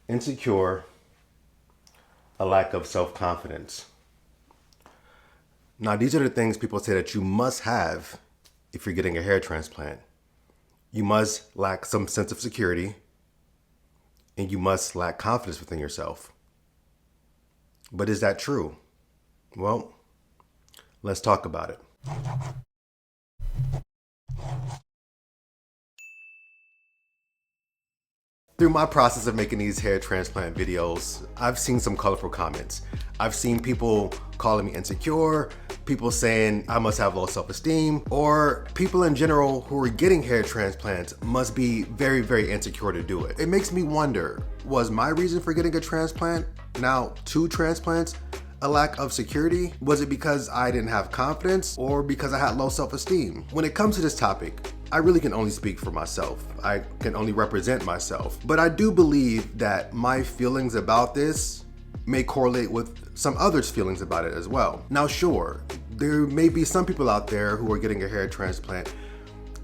insecure, a lack of self-confidence. Now, these are the things people say that you must have if you're getting a hair transplant. You must lack some sense of security, and you must lack confidence within yourself. But is that true? Well, let's talk about it. Through my process of making these hair transplant videos, I've seen some colorful comments. I've seen people calling me insecure, people saying I must have low self-esteem, or people in general who are getting hair transplants must be very, very insecure to do it. It makes me wonder, was my reason for getting a transplant, now 2 transplants, a lack of security? Was it because I didn't have confidence or because I had low self-esteem? When it comes to this topic, I really can only speak for myself. I can only represent myself. But I do believe that my feelings about this may correlate with some others' feelings about it as well. Now, sure, there may be some people out there who are getting a hair transplant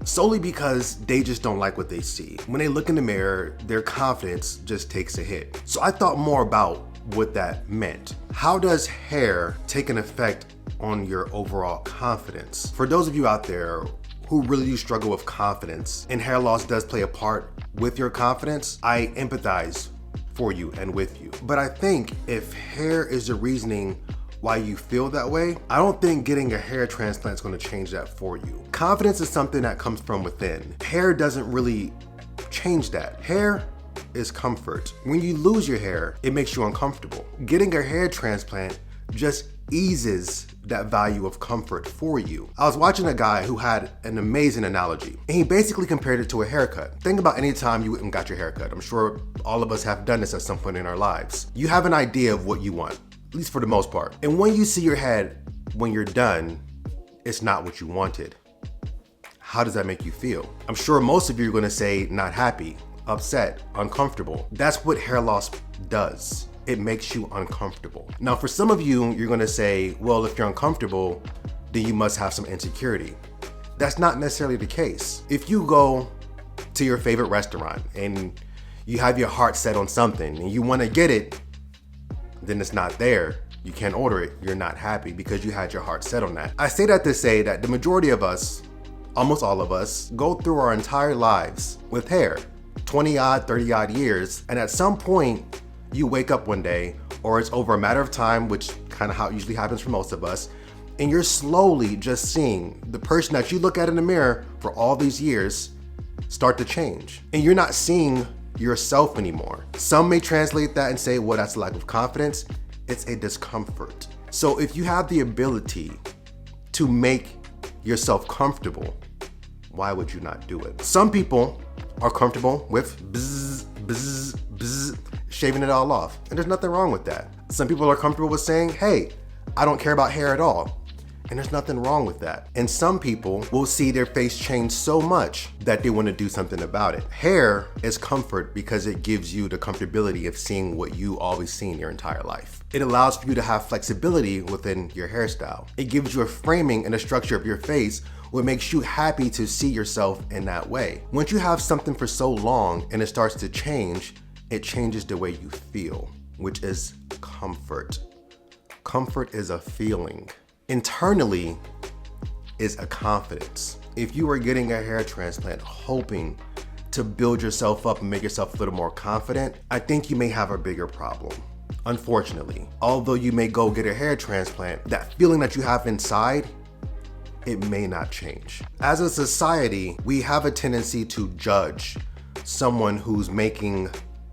solely because they just don't like what they see. When they look in the mirror, their confidence just takes a hit. So I thought more about what that meant. How does hair take an effect on your overall confidence? For those of you out there who really do struggle with confidence, and hair loss does play a part with your confidence, I empathize for you and with you. But I think if hair is the reasoning why you feel that way, I don't think getting a hair transplant is going to change that for you. Confidence is something that comes from within. Hair doesn't really change that. Hair is comfort. When you lose your hair, it makes you uncomfortable. Getting a hair transplant just eases that value of comfort for you. I was watching a guy who had an amazing analogy, and he basically compared it to a haircut. Think about any time you went and got your haircut. I'm sure all of us have done this at some point in our lives. You have an idea of what you want, at least for the most part. And when you see your head, when you're done, it's not what you wanted. How does that make you feel? I'm sure most of you are gonna say not happy, upset, uncomfortable. That's what hair loss does. It makes you uncomfortable. Now, for some of you, you're gonna say, well, if you're uncomfortable, then you must have some insecurity. That's not necessarily the case. If you go to your favorite restaurant and you have your heart set on something and you wanna get it, then it's not there, you can't order it, you're not happy because you had your heart set on that. I say that to say that the majority of us, almost all of us, go through our entire lives with hair, 20 odd, 30 odd years, and at some point, you wake up one day, or it's over a matter of time, which kind of how it usually happens for most of us, and you're slowly just seeing the person that you look at in the mirror for all these years start to change. And you're not seeing yourself anymore. Some may translate that and say, well, that's a lack of confidence. It's a discomfort. So if you have the ability to make yourself comfortable, why would you not do it? Some people are comfortable with bzz, bzz, bzz, shaving it all off. And there's nothing wrong with that. Some people are comfortable with saying, hey, I don't care about hair at all. And there's nothing wrong with that. And some people will see their face change so much that they want to do something about it. Hair is comfort because it gives you the comfortability of seeing what you always seen your entire life. It allows for you to have flexibility within your hairstyle. It gives you a framing and a structure of your face what makes you happy to see yourself in that way. Once you have something for so long and it starts to change, it changes the way you feel, which is comfort. Comfort is a feeling. Internally is a confidence. If you are getting a hair transplant hoping to build yourself up and make yourself a little more confident, I think you may have a bigger problem. Unfortunately, although you may go get a hair transplant, that feeling that you have inside, it may not change. As a society, we have a tendency to judge someone who's making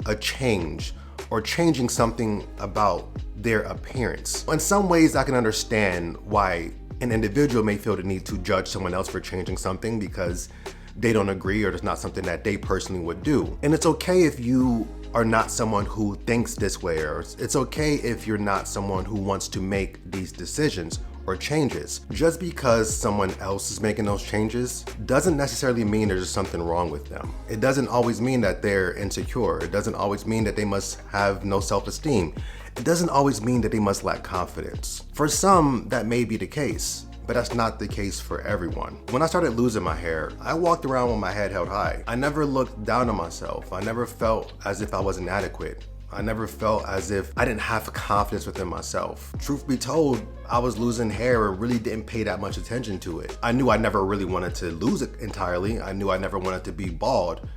a change or changing something about their appearance. In some ways, I can understand why an individual may feel the need to judge someone else for changing something because they don't agree or it's not something that they personally would do. And it's okay if you are not someone who thinks this way, or it's okay if you're not someone who wants to make these decisions or changes. Just because someone else is making those changes doesn't necessarily mean there's something wrong with them. It doesn't always mean that they're insecure. It doesn't always mean that they must have no self-esteem. It doesn't always mean that they must lack confidence. For some, that may be the case, but that's not the case for everyone. When I started losing my hair, I walked around with my head held high. I never looked down on myself. I never felt as if I was inadequate. I never felt as if I didn't have confidence within myself. Truth be told, I was losing hair and really didn't pay that much attention to it. I knew I never really wanted to lose it entirely. I knew I never wanted to be bald.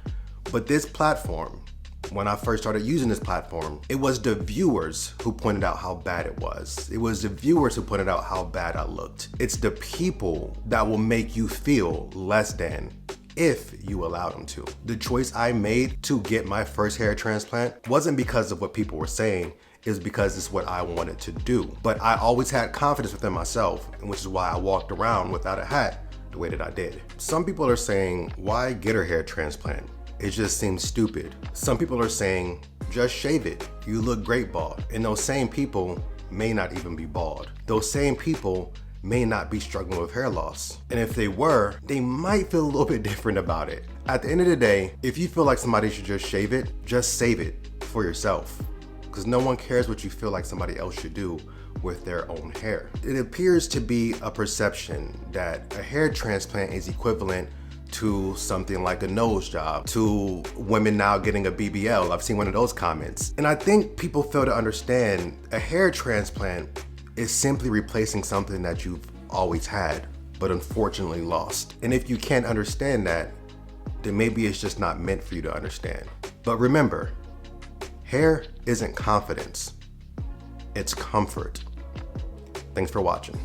But this platform, when I first started using this platform, it was the viewers who pointed out how bad it was. It was the viewers who pointed out how bad I looked. It's the people that will make you feel less than if you allow them to. The choice I made to get my first hair transplant wasn't because of what people were saying, is because it's what I wanted to do. But I always had confidence within myself, which is why I walked around without a hat the way that I did. Some people are saying, why get a hair transplant? It just seems stupid. Some people are saying, just shave it. You look great bald. And those same people may not even be bald. Those same people may not be struggling with hair loss. And if they were, they might feel a little bit different about it. At the end of the day, if you feel like somebody should just shave it, just save it for yourself. Because no one cares what you feel like somebody else should do with their own hair. It appears to be a perception that a hair transplant is equivalent to something like a nose job, to women now getting a BBL. I've seen one of those comments. And I think people fail to understand a hair transplant is simply replacing something that you've always had, but unfortunately lost. And if you can't understand that, then maybe it's just not meant for you to understand. But remember, hair isn't confidence, it's comfort. Thanks for watching.